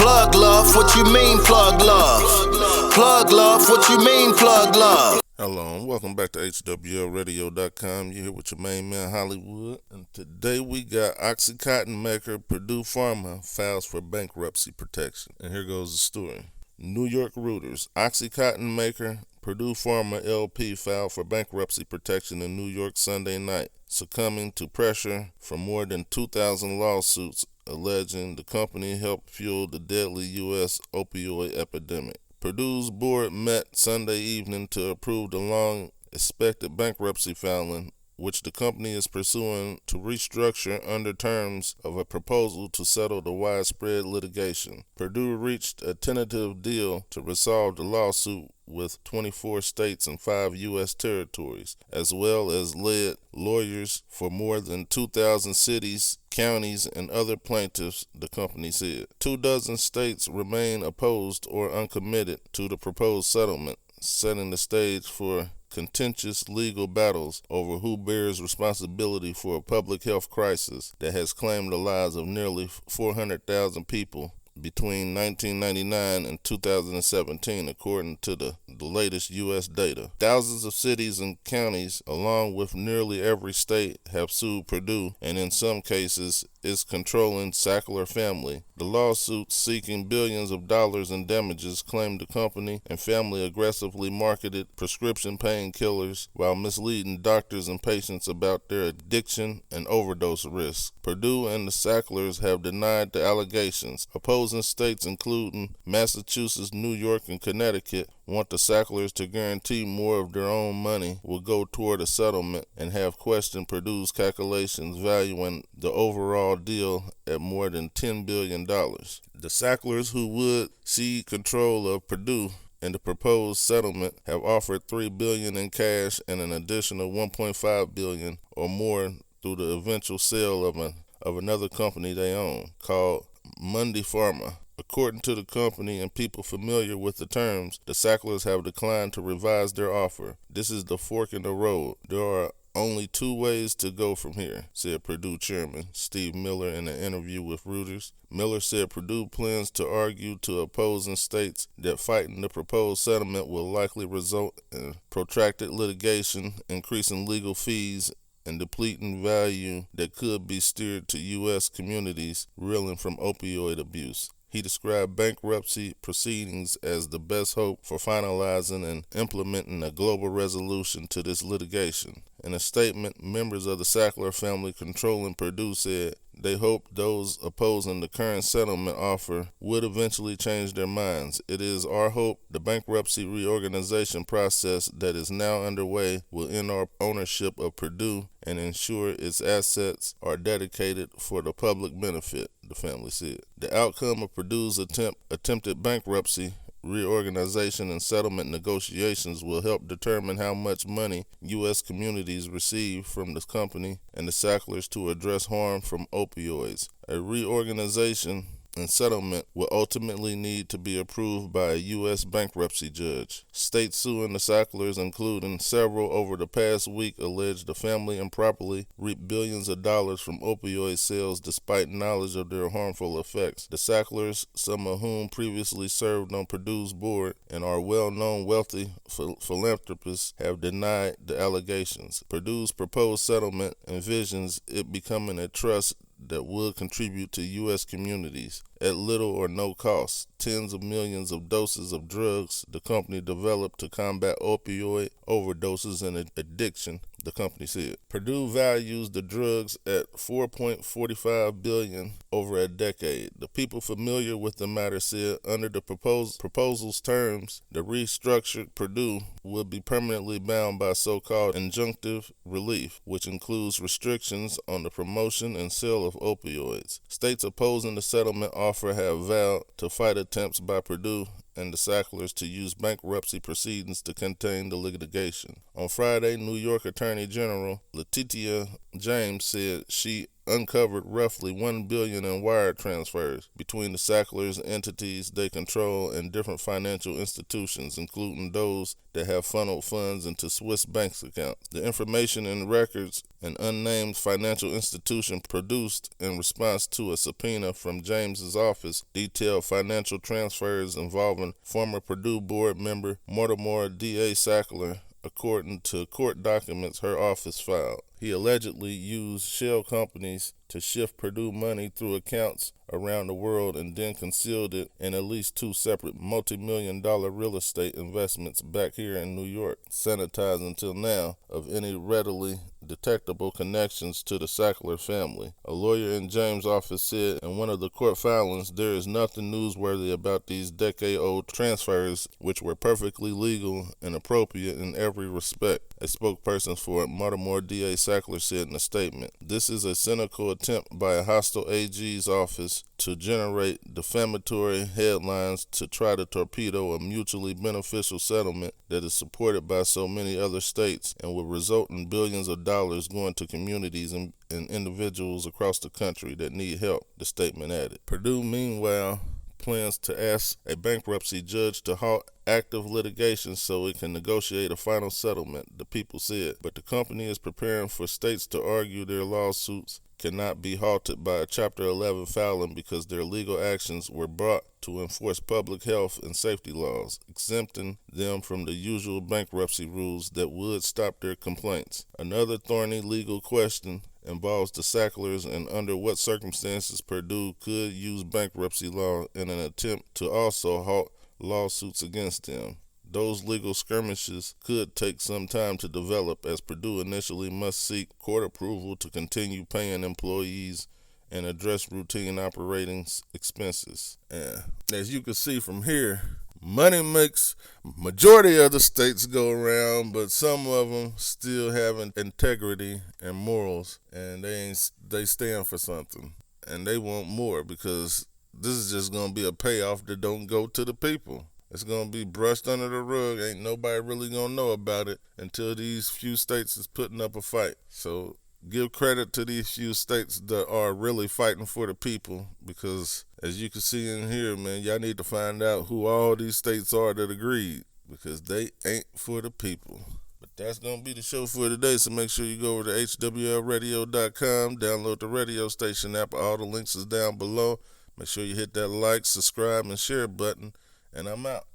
Plug love, what you mean plug love? Plug love, what you mean plug love? Hello, and welcome back to HWLRADIO.COM. You're here with your main man, Hollywood. And today we got Oxycontin maker Purdue Pharma files for bankruptcy protection. And here goes the story. New York Reuters. Oxycontin maker Purdue Pharma LP filed for bankruptcy protection in New York Sunday night, succumbing to pressure from more than 2,000 lawsuits alleging the company helped fuel the deadly U.S. opioid epidemic. Purdue's board met Sunday evening to approve the long-expected bankruptcy filing, which the company is pursuing to restructure under terms of a proposal to settle the widespread litigation. Purdue reached a tentative deal to resolve the lawsuit with 24 states and 5 U.S. territories, as well as led lawyers for more than 2,000 cities, counties, and other plaintiffs, the company said. 24 states remain opposed or uncommitted to the proposed settlement, setting the stage for contentious legal battles over who bears responsibility for a public health crisis that has claimed the lives of nearly 400,000 people between 1999 and 2017, according to the latest U.S. data. Thousands of cities and counties, along with nearly every state, have sued Purdue, and in some cases, its controlling Sackler family. The lawsuits seeking billions of dollars in damages claim the company and family aggressively marketed prescription painkillers while misleading doctors and patients about their addiction and overdose risks. Purdue and the Sacklers have denied the allegations. Opposing states, including Massachusetts, New York, and Connecticut, want the Sacklers to guarantee more of their own money will go toward a settlement and have questioned Purdue's calculations valuing the overall deal at more than $10 billion. The Sacklers, who would cede control of Purdue and the proposed settlement, have offered $3 billion in cash and an additional $1.5 billion or more through the eventual sale of another company they own, called Purdue Pharma. According to the company and people familiar with the terms, the Sacklers have declined to revise their offer. This is the fork in the road. There are only two ways to go from here, said Purdue chairman Steve Miller in an interview with Reuters. Miller said Purdue plans to argue to opposing states that fighting the proposed settlement will likely result in protracted litigation, increasing legal fees, and depleting value that could be steered to U.S. communities reeling from opioid abuse. He described bankruptcy proceedings as the best hope for finalizing and implementing a global resolution to this litigation. In a statement, members of the Sackler family controlling Purdue said they hope those opposing the current settlement offer would eventually change their minds. It is our hope the bankruptcy reorganization process that is now underway will end our ownership of Purdue and ensure its assets are dedicated for the public benefit, the family said. The outcome of Purdue's attempted bankruptcy reorganization and settlement negotiations will help determine how much money U.S. communities receive from the company and the Sacklers to address harm from opioids. A reorganization and settlement will ultimately need to be approved by a U.S. bankruptcy judge. States suing the Sacklers, including several over the past week, alleged the family improperly reaped billions of dollars from opioid sales despite knowledge of their harmful effects. The Sacklers, some of whom previously served on Purdue's board and are well-known wealthy philanthropists, have denied the allegations. Purdue's proposed settlement envisions it becoming a trust that will contribute to U.S. communities at little or no cost. Tens of millions of doses of drugs the company developed to combat opioid overdoses and addiction, the company said. Purdue values the drugs at $4.45 billion over a decade. The people familiar with the matter said under the proposal's terms, the restructured Purdue will be permanently bound by so-called injunctive relief, which includes restrictions on the promotion and sale of opioids. States opposing the settlement offer have vowed to fight attempts by Purdue and the Sacklers to use bankruptcy proceedings to contain the litigation. On Friday, New York Attorney General Letitia James said she uncovered roughly $1 billion in wire transfers between the Sacklers' entities they control and different financial institutions, including those that have funneled funds into Swiss bank accounts. The information and records an unnamed financial institution produced in response to a subpoena from James's office detailed financial transfers involving former Purdue board member Mortimer D.A. Sackler, according to court documents her office filed. He allegedly used shell companies to shift Purdue money through accounts around the world and then concealed it in at least 2 separate multi-million-dollar real estate investments back here in New York, sanitized until now of any readily detectable connections to the Sackler family. A lawyer in James' office said in one of the court filings, "There is nothing newsworthy about these decade-old transfers, which were perfectly legal and appropriate in every respect," a spokesperson for Mortimer D.A. Sackler said in a statement. "This is a cynical attempt by a hostile AG's office to generate defamatory headlines to try to torpedo a mutually beneficial settlement that is supported by so many other states and will result in billions of dollars going to communities and individuals across the country that need help," the statement added. Purdue, meanwhile, plans to ask a bankruptcy judge to halt active litigation so it can negotiate a final settlement, the people said. But the company is preparing for states to argue their lawsuits cannot be halted by a Chapter 11 filing because their legal actions were brought to enforce public health and safety laws, exempting them from the usual bankruptcy rules that would stop their complaints. Another thorny legal question involves the Sacklers and under what circumstances Purdue could use bankruptcy law in an attempt to also halt lawsuits against them. Those legal skirmishes could take some time to develop, as Purdue initially must seek court approval to continue paying employees and address routine operating expenses. And as you can see from here, money makes majority of the states go around, but some of them still have integrity and morals, and they stand for something, and they want more because this is just going to be a payoff that don't go to the people. It's going to be brushed under the rug. Ain't nobody really going to know about it until these few states is putting up a fight. So give credit to these few states that are really fighting for the people, because as you can see in here, man, y'all need to find out who all these states are that agreed, because they ain't for the people. But that's going to be the show for today, so make sure you go over to HWLRADIO.com, download the radio station app. All the links is down below. Make sure you hit that like, subscribe, and share button, and I'm out.